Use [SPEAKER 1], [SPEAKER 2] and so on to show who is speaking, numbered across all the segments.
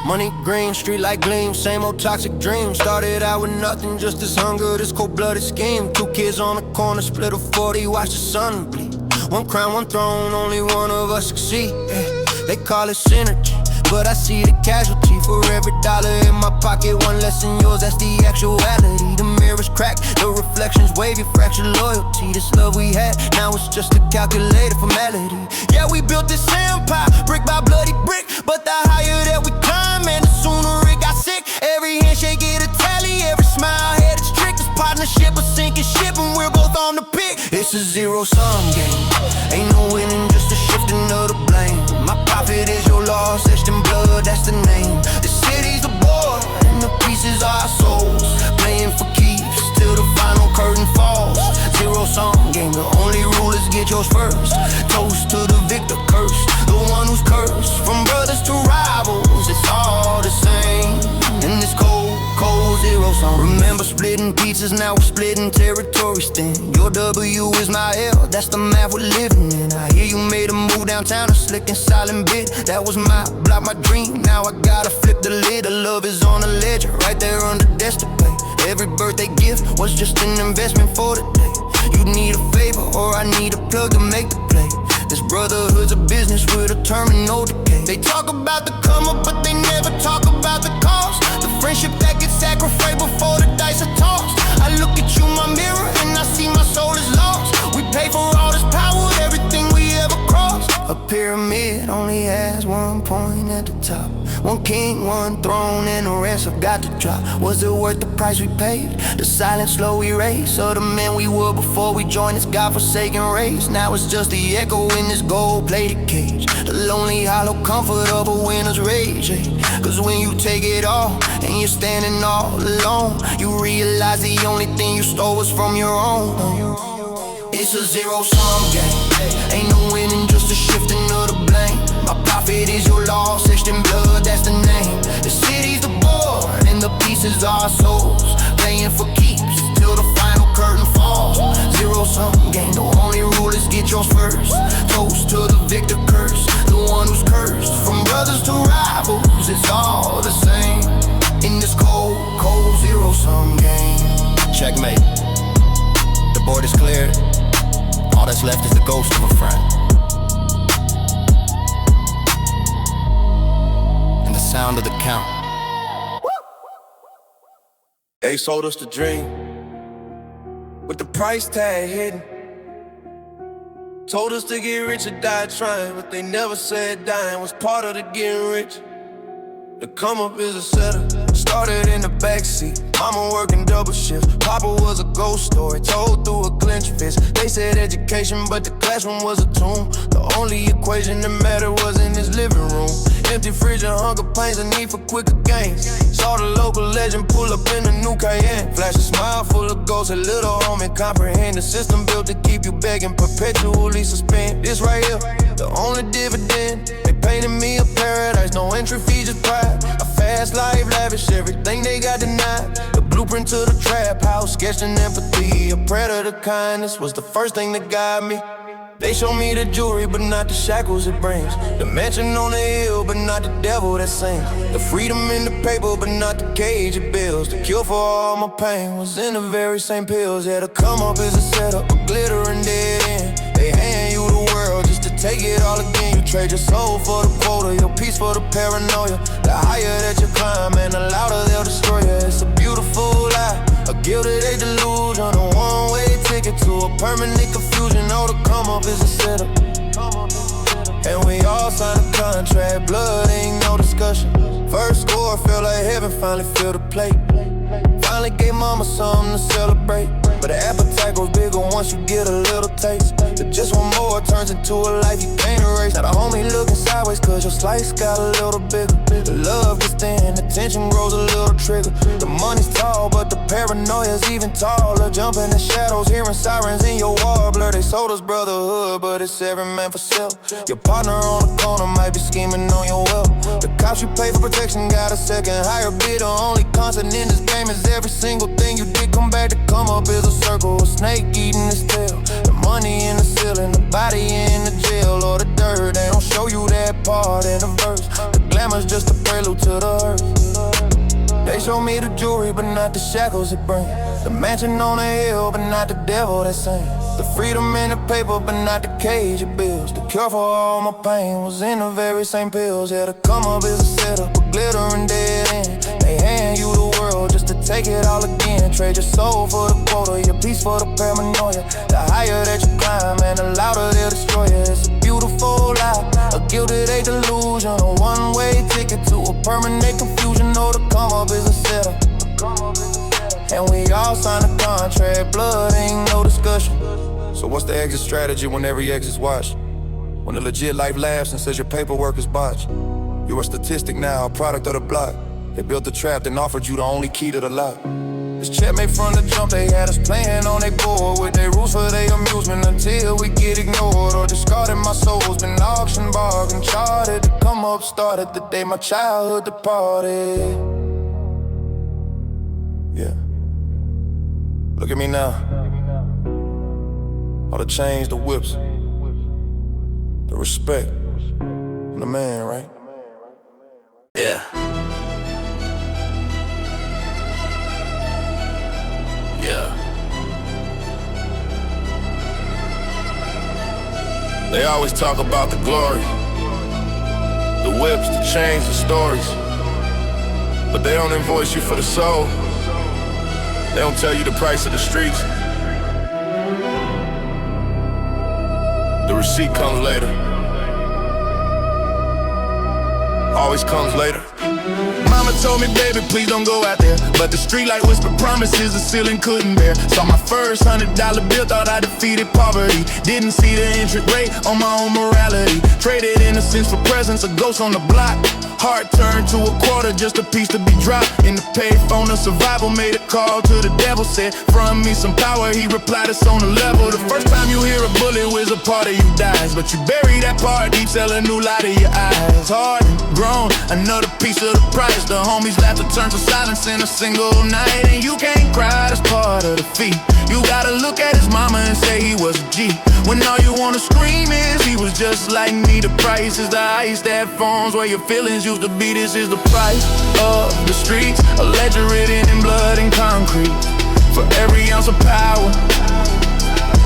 [SPEAKER 1] Money green, street like gleam, same old toxic dream. Started out with nothing, just this hunger, this cold-blooded scheme. 2 kids on the corner, split a 40, watch the sun bleed. 1 crown, 1 throne, only one of us succeed. They call it synergy, but I see the casualty. For every dollar in my pocket, 1 less than yours, that's the actuality. The mirror's cracked, the reflections wavy, fractured loyalty. This love we had, now it's just a calculated formality. Yeah, we built this empire, brick by bloody brick, but the higher that we climb, man, the sooner it got sick. Every handshake get a tally, every smile had its trick. This partnership a sinking ship, and we're both on the pick. It's a zero-sum game, ain't no winning, just a shifting of the blame. My profit is your loss, etched in blood, that's the name. The city's the board, and the pieces are our souls, playing for keeps till the final curtain falls. Zero-sum game, the only rule is get yours first. Toast to the victor, curse the one who's cursed. From brothers to rivals, it's all the same in this cold, cold zero-sum. Remember splitting pizzas, now we're splitting territories thin. Your W is my L, that's the math we're living in. I hear you made a move downtown, a slick and silent bit. That was my block, my dream, now I gotta flip the lid. The love is on the ledger, right there on the desk to pay. Every birthday gift was just an investment for the day. You need a favor, or I need a plug to make the play. This brotherhood's a business with a terminal decay. They talk about the come up, but they never talk about the cost. The friendship that gets sacrificed before the dice are tossed. I look at you, my mirror, and I see my soul is lost. We pay for all this power, everything we ever crossed. A pyramid only has 1 point at the top. 1 king, 1 throne, and the rest have got to drop. Was it worth the price we paid? The silent, slow erase of the men we were before we joined this godforsaken race. Now it's just the echo in this gold-plated cage, the lonely, hollow comfort of a winner's rage. Cause when you take it all, and you're standing all alone, you realize the only thing you stole was from your own. It's a zero-sum game, ain't no winning, just a shifting of the blame. My profit is your loss, etched in blood, that's the name. The city's the board, and the pieces are our souls, playing for keeps till the final curtain falls. Zero-sum game, the only rule is get yours first. Toast to the victor, curse the one who's cursed. From brothers to rivals, it's all the same in this cold, cold zero-sum game. Checkmate. The board is cleared. All that's left is the ghost of a friend, and the sound of the count. They sold us the dream, with the price tag hidden. Told us to get rich or die trying, but they never said dying was part of the getting rich. The come up is a setup, started in the backseat. Mama working double shift, Papa was a ghost story told through a clenched fist. They said education, but the classroom was a tomb. The only equation that mattered was in his living room. Empty fridge and hunger pains, a need for quicker gains. Saw the local legend pull up in a new Cayenne. Flash a smile full of ghosts, a little homie comprehend. The system built to keep you begging, perpetually suspend. This right here, the only dividend. They painted me a paradise, no entry fee, just pride. A fast life, lavish, everything they got denied. The blueprint to the trap house, sketched in empathy. A predator kindness was the first thing that got me. They show me the jewelry, but not the shackles it brings. The mansion on the hill, but not the devil that sings. The freedom in the paper, but not the cage it builds. The cure for all my pain was in the very same pills. Yeah, the come up is a setup, a glittering dead end. They hand you the world just to take it all again. You trade your soul for the quota, your peace for the paranoia. The higher that you climb, and the louder they'll destroy you. It's a beautiful lie, a gilded age delusion, a one-way ticket to a permanent confusion. Oh, the come up is a setup, and we all signed a contract. Blood ain't no discussion. First score felt like heaven, finally filled the plate. Finally gave mama something to celebrate. But the appetite goes bigger once you get a little taste. The just one more turns into a life you can't erase. Now the homie looking sideways cause your slice got a little bigger. The love gets thin, the tension grows a little trigger. The money's tall, but the paranoia's even taller. Jumping in shadows, hearing sirens in your warbler. They sold us brotherhood, but it's every man for self. Your partner on the corner might be scheming on your wealth. The cops you pay for protection got a second higher bid. The only constant in this game is every single thing you did come back to come up is a circle, a snake eating its tail. The money in the ceiling, the body in the jail, or the dirt. They don't show you that part in the verse. The of the earth. They show me the jewelry, but not the shackles it brings. The mansion on the hill, but not the devil that sings. The freedom in the paper, but not the cage it builds. The cure for all my pain was in the very same pills. Yeah, the come up is a setup, a glitter and dead end. They hand you the world just to take it all again. Trade your soul for the quota, your peace for the paranoia. The higher that you climb and the louder they'll destroy you. It's a beautiful lie, a gilded age delusion, a one-way ticket to a permanent confusion. No, the come up is a setup, and we all sign a contract. Blood ain't no discussion. So what's the exit strategy when every exit's watched? When the legit life laughs and says your paperwork is botched. You're a statistic now, a product of the block. They built the trap, then offered you the only key to the lock. This checkmate from the jump, they had us playing on their board with their rules for their amusement until we get ignored or discarded. My soul's been auction bargain charted. The come up started the day my childhood departed. Yeah. Look at me now. All the chains, the whips, the respect. I'm the man, right? Yeah. Yeah. They always talk about the glory, the whips, the chains, the stories, but they don't invoice you for the soul. They don't tell you the price of the streets. The receipt comes later. Always comes later. Mama told me, baby, please don't go out there, but the street light whispered promises the ceiling couldn't bear. Saw my first $100 bill, thought I defeated poverty. Didn't see the interest rate on my own morality. Traded innocence for presence, a ghost on the block. Heart turned to a quarter, just a piece to be dropped. In the payphone of survival, made a call to the devil. Said, from me some power, he replied, it's on the level. The first time you hear a bullet whiz, a part of you dies, but you bury that part deep, sell a new light in your eyes. Hard and grown, another piece of the price. The homies laughter turns to silence in a single night. And you can't cry, that's part of the fee. You gotta look at his mama and say he was a G, when all you wanna scream is he was just like me. The price is the ice that forms where your feelings used to be. This is the price of the streets, a ledger written in blood and concrete. For every ounce of power,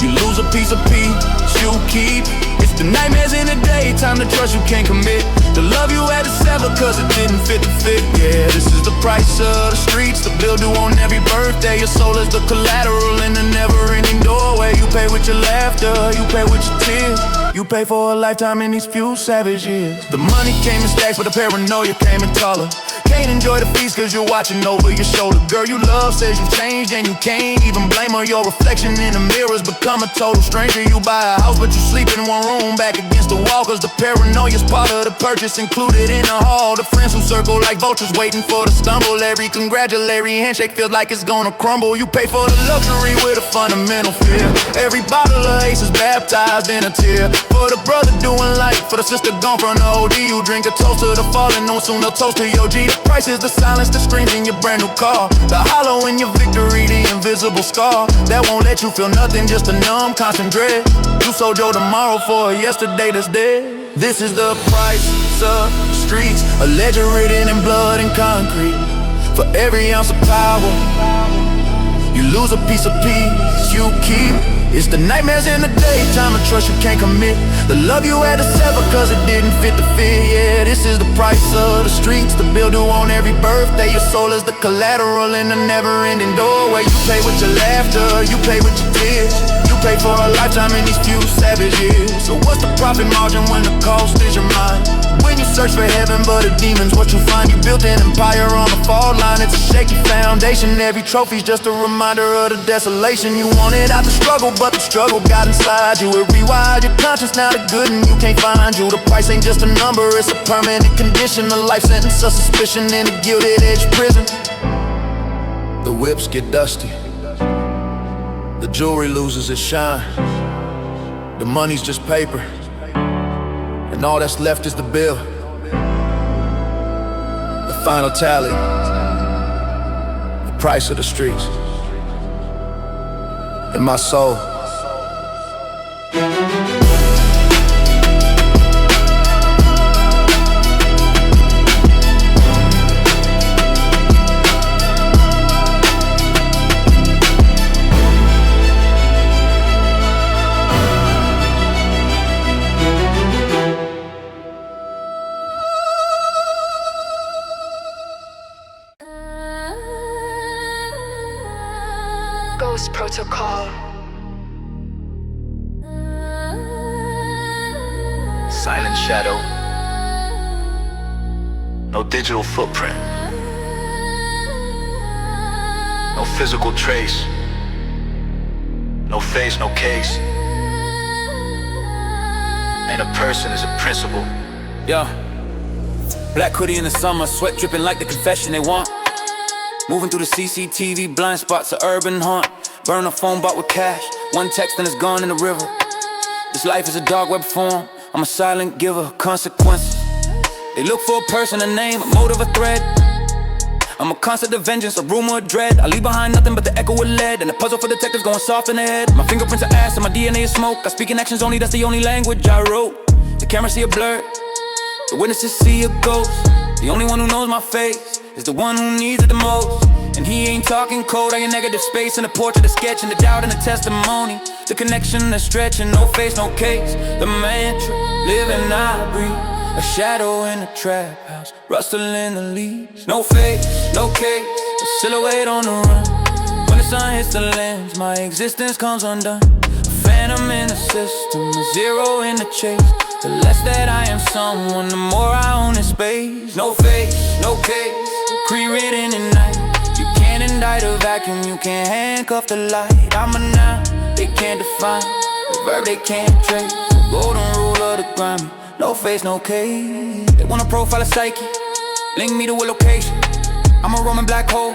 [SPEAKER 1] you lose a piece of peace you keep. It's the nightmares in the daytime, the trust you can't commit, the love you had to sever cause it didn't fit the fit. Yeah, this is the price of the streets, the bill due on every birthday. Your soul is the collateral in the never-ending doorway. You pay with your laughter, you pay with your tears. You pay for a lifetime in these few savage years. The money came in stacks, but the paranoia came in taller. Can't enjoy the feast cause you're watching over your shoulder. Girl you love says you've changed and you can't even blame her. Your reflection in the mirror's become a total stranger. You buy a house but you sleep in one room back against the wall, cause the paranoia's part of the purchase, included in the hall. The friends who circle like vultures waiting for the stumble. Every congratulatory handshake feels like it's gonna crumble. You pay for the luxury with a fundamental fear. Every bottle of Ace is baptized in a tear. For the brother doing life, for the sister gone from the OD. You drink a toast to the fallen, no soon they'll toast to your G. The price is the silence that screams in your brand new car, the hollow in your victory, the invisible scar that won't let you feel nothing, just a numb constant dread. You sold your tomorrow for a yesterday that's dead. This is the price of the streets, a ledger written in blood and concrete. For every ounce of power, you lose a piece of peace you keep. It's the nightmares in the daytime, the trust you can't commit, the love you had to sever cause it didn't fit the fit. Yeah, this is the price of the streets, the bill due on every birthday. Your soul is the collateral in the never-ending doorway. You pay with your laughter, you pay with your tears. You pay for a lifetime in these few savage years. So what's the profit margin when the cost is your mind? When you search for heaven but the demons, what you find? You built an empire on a fault line, it's a shaky foundation. Every trophy's just a reminder of the desolation. You wanted out the struggle, but the struggle got inside you. It rewired your conscience, now the good and you can't find you. The price ain't just a number, it's a permanent condition. A life sentence of suspicion in a gilded edge prison. The whips get dusty, the jewelry loses its shine, the money's just paper, and all that's left is the bill, the final tally, the price of the streets, and my soul.
[SPEAKER 2] protocol.
[SPEAKER 3] Silent shadow. No digital footprint. No physical trace. No face, no case. Ain't a person, is a principle.
[SPEAKER 4] Yeah. Black hoodie in the summer, sweat dripping like the confession they want. Moving through the CCTV, blind spots, a urban haunt. Burn a phone bought with cash, one text and it's gone in the river. This life is a dark web form, I'm a silent giver, consequences. They look for a person, a name, a motive, a thread. I'm a constant of vengeance, a rumor of dread. I leave behind nothing but the echo of lead. And the puzzle for detectives going soft in the head. My fingerprints are ass and my DNA is smoke. I speak in actions only, that's the only language I wrote. The camera see a blur, the witnesses see a ghost. The only one who knows my face is the one who needs it the most. And he ain't talking code, I get negative space in the portrait, the sketch, and the doubt and the testimony. The connection, the stretching, no face, no case. The mantra, live and I breathe. A shadow in a trap house, rustling the leaves. No face, no case, a silhouette on the run. When the sun hits the lens, my existence comes undone. A phantom in the system, a zero in the chase. The less that I am someone, the more I own in space. No face, no case, pre-written in night. You can't indict a vacuum, you can't handcuff the light. I'm a noun, they can't define. The verb they can't trace. The golden rule of the grind. No face, no case. They wanna profile a psyche, link me to a location. I'm a Roman black hole,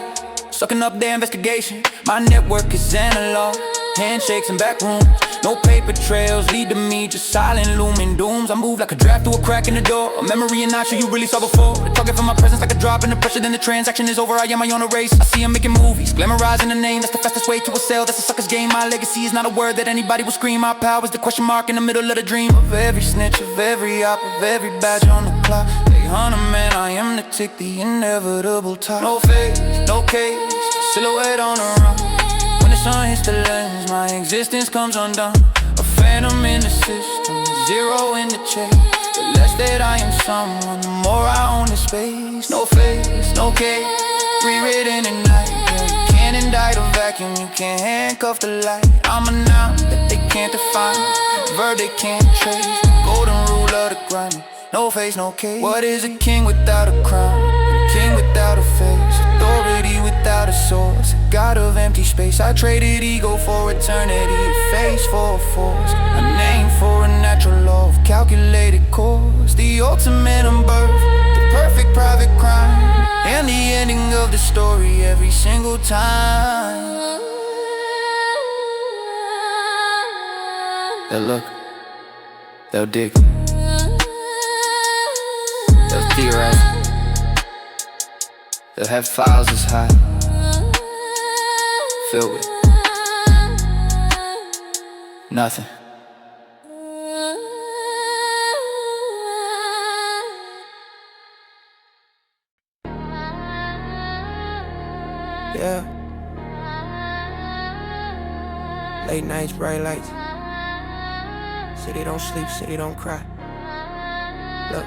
[SPEAKER 4] sucking up their investigation. My network is analog, handshakes and back rooms. No paper trails lead to me, just silent looming dooms. I move like a draft through a crack in the door. A memory and not sure you really saw before. The target for my presence like a drop in the pressure, then the transaction is over. I am my own race. I see 'em making movies, glamorizing the name. That's the fastest way to a sale, that's a sucker's game. My legacy is not a word that anybody will scream. My power is the question mark in the middle of the dream. Of every snitch, of every op, of every badge on the clock. Hey hunter man, I am the tick, the inevitable top. No face, no case, silhouette on the run. When the sun hits the lens, my existence comes undone. A phantom in the system, zero in the chase. The less that I am someone, the more I own the space. No face, no case, rewritten in night. Yeah, you can't indict a vacuum, you can't handcuff the light. I'm a noun that they can't define, verb they can't trace. The golden rule of the grind. No face, no case. What is a king without a crown? A king without a face. Authority without a source. A god of empty space. I traded ego for eternity. A face for a force. A name for a natural law of calculated course. The ultimate in birth. The perfect private crime. And the ending of the story every single time. They'll look. They'll dig. They'll theorize. They'll have files as high, filled with nothing.
[SPEAKER 1] Yeah. Late nights, bright lights. City don't sleep, city don't cry. Look.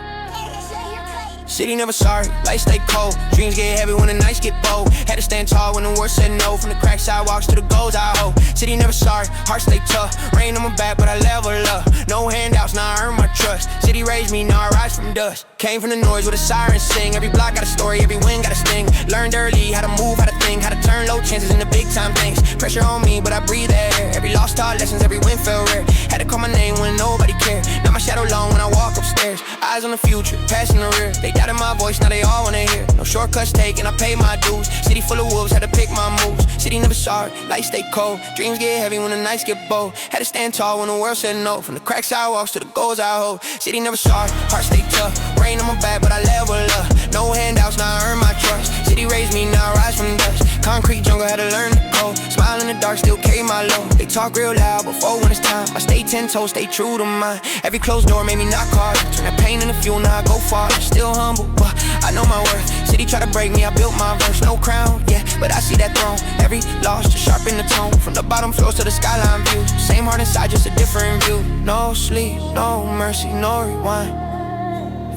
[SPEAKER 1] City never sorry, lights stay cold. Dreams get heavy when the nights get bold. Had to stand tall when the world said no. From the cracked sidewalks to the goals I hold. City never sorry, heart stay tough. Rain on my back, but I level up. No handouts, now I earn my trust. City raised me, now I rise from dust. Came from the noise with a siren sing. Every block got a story, every win got a sting. Learned early how to move, how to think, how to turn low chances into big time things. Pressure on me, but I breathe air. Every lost taught lessons, every win felt rare. Had to call my name when nobody cared. Now my shadow long when I walk upstairs. Eyes on the future, passing the rear. They doubted my voice, now they all wanna hear. No shortcuts taken, I pay my dues. City full of wolves, had to pick my moves. City never sorry, lights stay cold. Dreams get heavy when the nights get bold. Had to stand tall when the world said no. From the cracked sidewalks to the goals I hold. City never sorry, heart stay tough. Rain on my back, but I level up. No handouts, now I earn my trust. City raised me, now I rise from dust. Concrete jungle, had to learn to go. Smile in the dark, still carry my low. They talk real loud before when it's time. I stay 10 toes, stay true to mine. Every closed door made me knock hard. Turn that pain into fuel, now I go far. Still humble, but I know my worth. City try to break me, I built my verse. No crown, yeah, but I see that throne. Every loss to sharpen the tone. From the bottom floors to the skyline view. Same heart inside, just a different view. No sleep, no mercy, no rewind.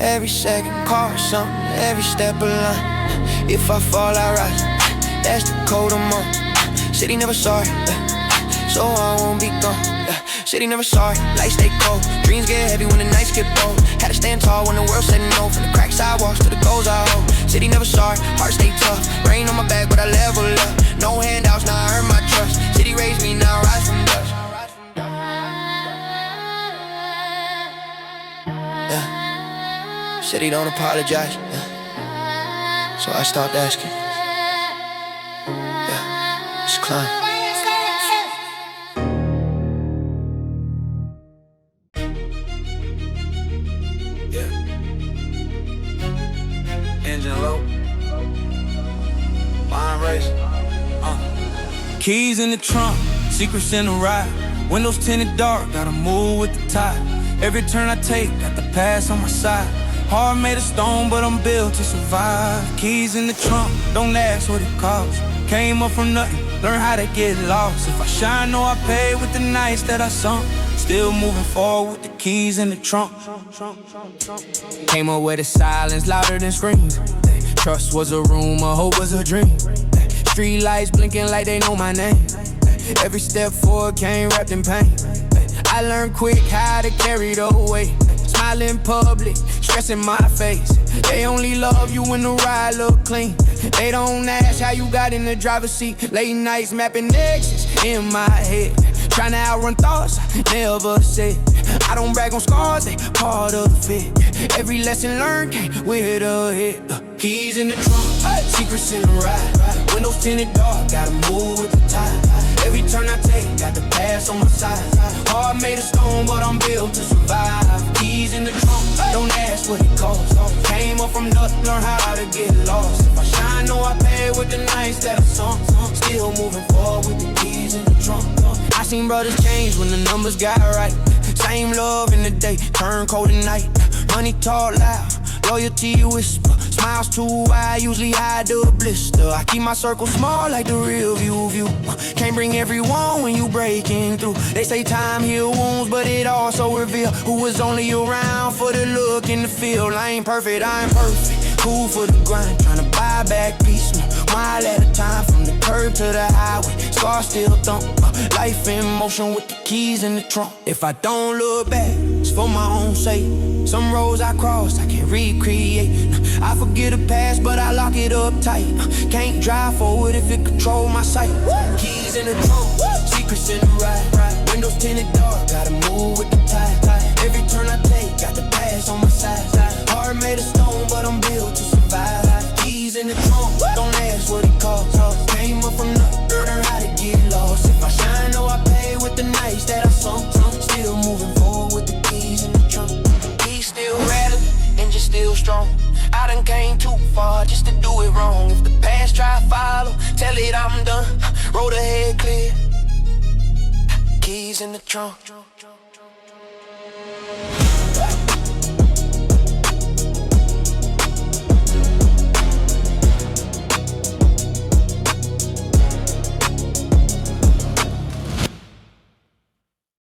[SPEAKER 1] Every second costs something, every step a line. If I fall, I rise. That's the code I'm on. City never sorry. so I won't be gone. City never sorry, lights stay cold. Dreams get heavy when the nights get bold. Had to stand tall when the world said no. From the cracked sidewalks to the goals I hold. City never sorry, heart stay tough. Rain on my back, but I level up. No handouts, now I earn my trust. City raised me, now I rise from dust. Yeah. City don't apologize. Yeah. So I stopped asking. Yeah. Just climb.
[SPEAKER 4] Engine low, mind race. Keys in the trunk, secrets in the ride. Windows tinted dark, gotta move with the tide. Every turn I take, got the past on my side. Heart made of stone, but I'm built to survive. Keys in the trunk, don't ask what it costs. Came up from nothing, learn how to get lost. If I shine, know I pay with the nights that I sunk. Still moving forward with the keys in the trunk. Came up with the silence louder than screams. Trust was a rumor, hope was a dream. Street lights blinking like they know my name. Every step forward came wrapped in pain. I learned quick how to carry the weight. Smile in public, stress in my face. They only love you when the ride look clean. They don't ask how you got in the driver's seat. Late nights mapping exits in my head. Trying to outrun thoughts I never said. I don't brag on scars, they part of the fit. Every lesson learned came with a hit. Keys in the trunk, secrets in the ride. Windows tinted dark, gotta move with the tide. Every turn I take, got the past on my side. Heart made of stone, but I'm built to survive. Keys in the trunk, don't ask what it costs. Came up from nothing, learn how to get lost. If I shine, know I pay with the nights that I sunk. Still moving forward with the keys in the trunk. I seen brothers change when the numbers got right. Same love in the day, turn cold at night. Money talk loud, loyalty whisper. Smiles too wide, usually hide the blister. I keep my circle small like the real view. Can't bring everyone when you breaking through. They say time heal wounds, but it also reveal who was only around for the look and the feel. I ain't perfect, I ain't perfect. Cool for the grind, tryna buy back peace. Mile at a time, from the curb to the highway. Scars still thump, life in motion with the keys in the trunk. If I don't look back, it's for my own sake. Some roads I crossed, I can't recreate. I forget the past, but I lock it up tight. Can't drive forward if it control my sight. Keys in the trunk, secrets in the ride. Windows tinted dark, gotta move with the tide. Every turn I take, got the past on my side. Heart made of stone, but I'm built to survive. Keys in the trunk, don't ask what it costs. Came up from nothing, learn how to get lost. If I shine, know I pay with the nights that I sunk. Still moving forward with the keys in the trunk. Keys still rattling, engine still strong. I done came too far just to do it wrong. If the past try to follow, tell it I'm done. Road ahead clear, keys in the trunk.